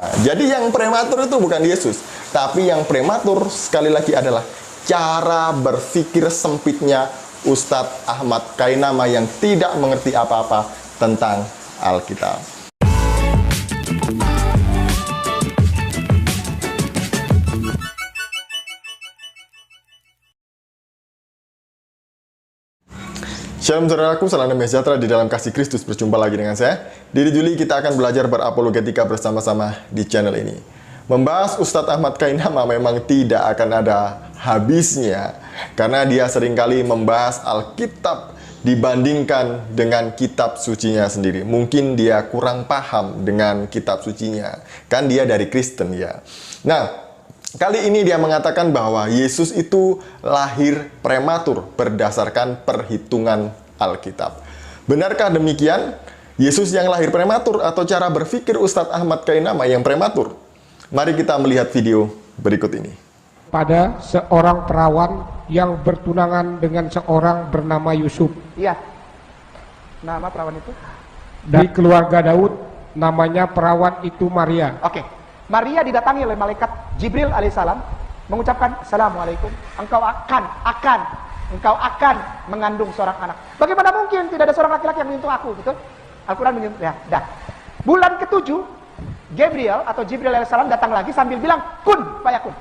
Jadi yang prematur itu bukan Yesus, tapi yang prematur sekali lagi adalah cara berpikir sempitnya Ustadz Ahmad Kainama yang tidak mengerti apa-apa tentang Alkitab. Shalom saudaraku, salam damai sejahtera di dalam kasih Kristus. Berjumpa lagi dengan saya, Didi Juli. Kita akan belajar berapologetika bersama-sama di channel ini. Membahas Ustadz Ahmad Kainama memang tidak akan ada habisnya, karena dia seringkali membahas Alkitab dibandingkan dengan kitab sucinya sendiri. Mungkin dia kurang paham dengan kitab sucinya, kan dia dari Kristen ya. Nah, kali ini dia mengatakan bahwa Yesus itu lahir prematur berdasarkan perhitungan Alkitab. Benarkah demikian? Yesus yang lahir prematur atau cara berpikir Ustadz Ahmad Kainama yang prematur? Mari kita melihat video berikut ini. Pada seorang perawan yang bertunangan dengan seorang bernama Yusuf. Iya. Nama perawan itu? Dari keluarga Daud, namanya perawan itu Maria. Oke. Maria didatangi oleh malaikat Jibril alaihissalam, mengucapkan, Assalamualaikum, engkau akan mengandung seorang anak. Bagaimana mungkin tidak ada seorang laki-laki yang menyentuh aku, gitu? Al-Quran menyentuh, ya, dah. Bulan ke-7, Gabriel atau Jibril alaihissalam datang lagi sambil bilang, kun fayakun.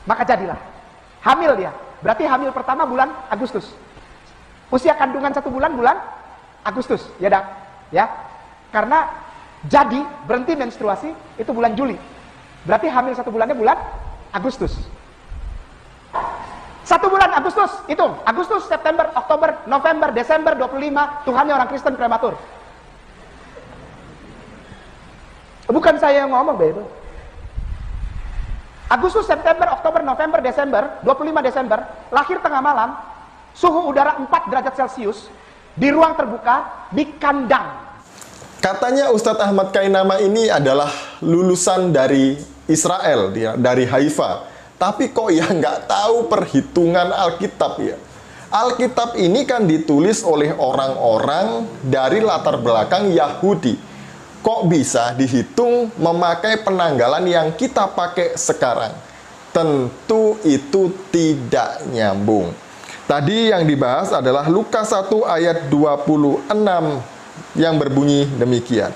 Maka jadilah. Hamil dia. Berarti hamil pertama bulan Agustus. Usia kandungan 1 bulan Agustus, ya dah. Ya. Karena jadi berhenti menstruasi itu bulan Juli. Berarti hamil 1 bulannya bulan Agustus. 1 bulan Agustus, hitung. Agustus, September, Oktober, November, Desember 25, Tuhannya orang Kristen prematur. Bukan saya yang ngomong, itu. Agustus, September, Oktober, November, Desember, 25 Desember, lahir tengah malam, suhu udara 4 derajat Celcius, di ruang terbuka, di kandang. Katanya Ustadz Ahmad Kainama ini adalah lulusan dari Israel, dia dari Haifa. Tapi kok ya nggak tahu perhitungan Alkitab ya. Alkitab ini kan ditulis oleh orang-orang dari latar belakang Yahudi. Kok bisa dihitung memakai penanggalan yang kita pakai sekarang? Tentu itu tidak nyambung. Tadi yang dibahas adalah Lukas 1 ayat 26 yang berbunyi demikian.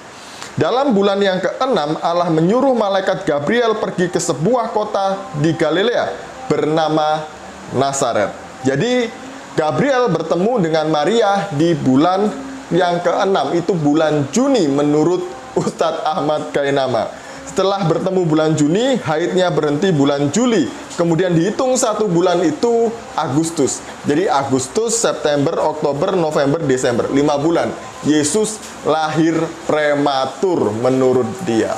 Dalam bulan yang ke-6, Allah menyuruh malaikat Gabriel pergi ke sebuah kota di Galilea bernama Nazaret. Jadi Gabriel bertemu dengan Maria di bulan yang ke-6, itu bulan Juni menurut Ustadz Ahmad Kainama. Setelah bertemu bulan Juni, haidnya berhenti bulan Juli. Kemudian dihitung 1 bulan itu Agustus. Jadi Agustus, September, Oktober, November, Desember. 5 bulan. Yesus lahir prematur menurut dia.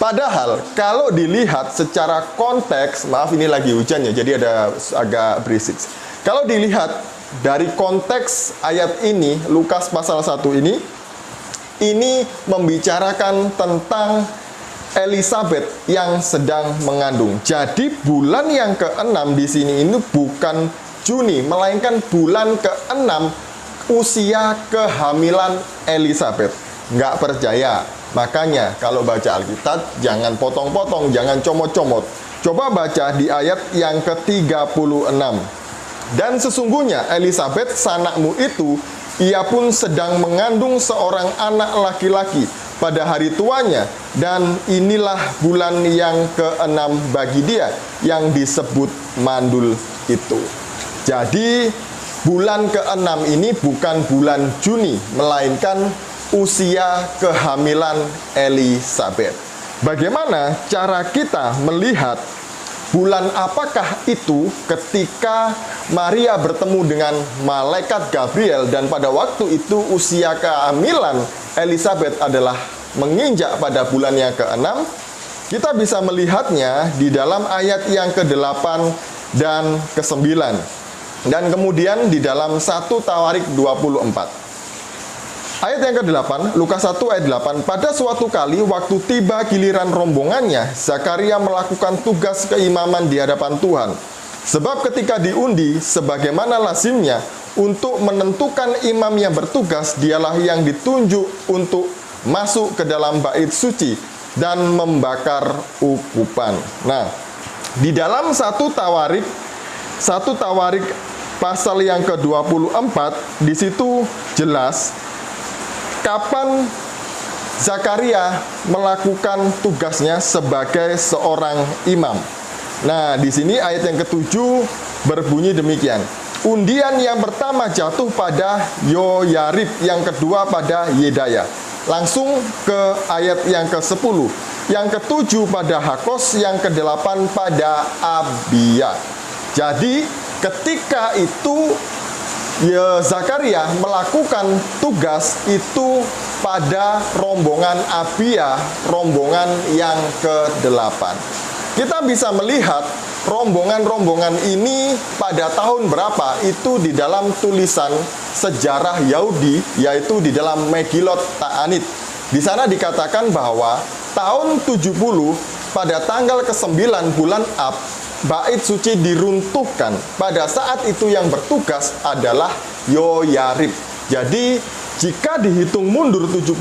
Padahal kalau dilihat secara konteks, maaf ini lagi hujan ya, jadi ada agak berisik. Kalau dilihat dari konteks ayat ini, Lukas pasal 1 ini membicarakan tentang Elizabeth yang sedang mengandung. Jadi bulan yang ke-6 di sini ini bukan Juni, melainkan bulan ke-6 usia kehamilan Elizabeth. Nggak percaya. Makanya kalau baca Alkitab jangan potong-potong, jangan comot-comot. Coba baca di ayat yang ke-36. Dan sesungguhnya Elizabeth sanakmu itu, ia pun sedang mengandung seorang anak laki-laki pada hari tuanya, dan inilah bulan yang ke-6 bagi dia yang disebut mandul itu. Jadi bulan ke-6 ini bukan bulan Juni, melainkan usia kehamilan Elizabeth. Bagaimana cara kita melihat bulan apakah itu ketika Maria bertemu dengan malaikat Gabriel, dan pada waktu itu usia kehamilan Elizabeth adalah menginjak pada bulan yang ke-6? Kita bisa melihatnya di dalam ayat yang ke-8 dan ke-9. Dan kemudian di dalam 1 Tawarik 24. Ayat yang ke-8, Lukas 1 ayat 8. Pada suatu kali waktu tiba giliran rombongannya, Zakaria melakukan tugas keimaman di hadapan Tuhan. Sebab ketika diundi, sebagaimana lazimnya, untuk menentukan imam yang bertugas, dialah yang ditunjuk untuk masuk ke dalam bait suci dan membakar ukupan. Nah, di dalam satu Tawarik pasal yang ke-24 di situ jelas kapan Zakaria melakukan tugasnya sebagai seorang imam. Nah, di sini ayat yang ke-7 berbunyi demikian. Undian yang pertama jatuh pada Yoyarib, yang kedua pada Yedaya. Langsung ke ayat yang ke-10. Yang ke-7 pada Hakos, yang ke-8 pada Abia. Jadi, ketika itu Zakaria melakukan tugas itu pada rombongan Abia, rombongan yang ke-8. Kita bisa melihat rombongan-rombongan ini pada tahun berapa itu di dalam tulisan sejarah Yahudi, yaitu di dalam Megilot Ta'anit. Di sana dikatakan bahwa tahun 70 pada tanggal ke-9 bulan Ab, bait suci diruntuhkan. Pada saat itu yang bertugas adalah Yoyarib. Jadi jika dihitung mundur 75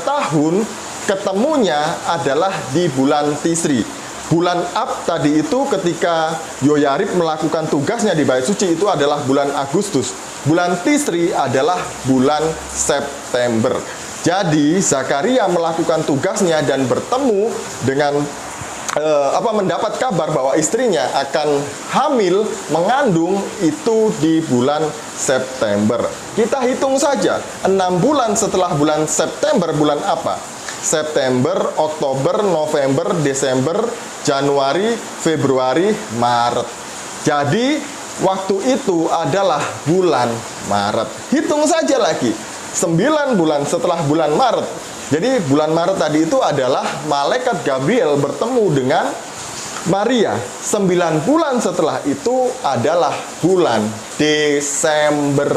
tahun, ketemunya adalah di bulan Tisri. Bulan Ab tadi itu ketika Yoyarib melakukan tugasnya di bait suci itu adalah bulan Agustus. Bulan Tisri adalah bulan September. Jadi Zakaria melakukan tugasnya dan bertemu dengan mendapat kabar bahwa istrinya akan hamil, mengandung itu di bulan September. Kita hitung saja, 6 bulan setelah bulan September, bulan apa? September, Oktober, November, Desember, Januari, Februari, Maret. Jadi, waktu itu adalah bulan Maret. Hitung saja lagi, 9 bulan setelah bulan Maret. Jadi bulan Maret tadi itu adalah malaikat Gabriel bertemu dengan Maria. 9 bulan setelah itu adalah bulan Desember.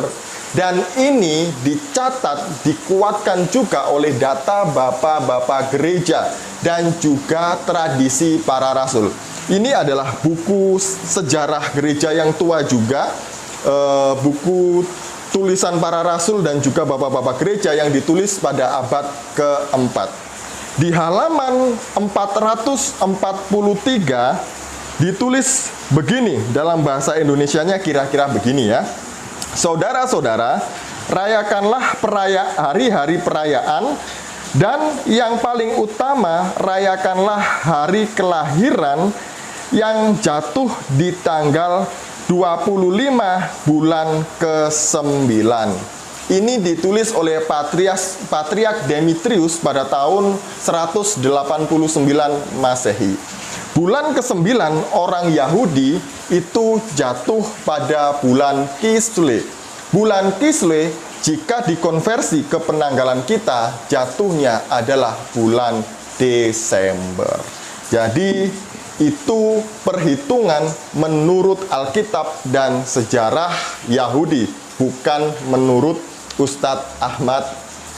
Dan ini dicatat, dikuatkan juga oleh data bapak-bapak gereja dan juga tradisi para rasul. Ini adalah buku sejarah gereja yang tua juga, buku tulisan para rasul dan juga bapak-bapak gereja yang ditulis pada abad ke-4. Di halaman 443 ditulis begini, dalam bahasa Indonesianya kira-kira begini ya. Saudara-saudara, rayakanlah hari-hari perayaan, dan yang paling utama rayakanlah hari kelahiran yang jatuh di tanggal 25 bulan ke-9. Ini ditulis oleh Patriark Demetrius pada tahun 189 Masehi. Bulan ke-9 orang Yahudi itu jatuh pada bulan Kislev. Bulan Kislev jika dikonversi ke penanggalan kita jatuhnya adalah bulan Desember. Jadi itu perhitungan menurut Alkitab dan sejarah Yahudi, bukan menurut Ustadz Ahmad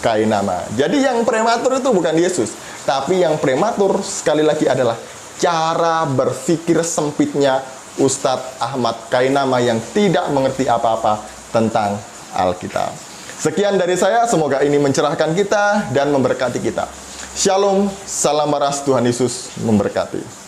Kainama. Jadi yang prematur itu bukan Yesus, tapi yang prematur sekali lagi adalah cara berpikir sempitnya Ustadz Ahmad Kainama yang tidak mengerti apa-apa tentang Alkitab. Sekian dari saya, semoga ini mencerahkan kita dan memberkati kita. Shalom, salam waras, Tuhan Yesus memberkati.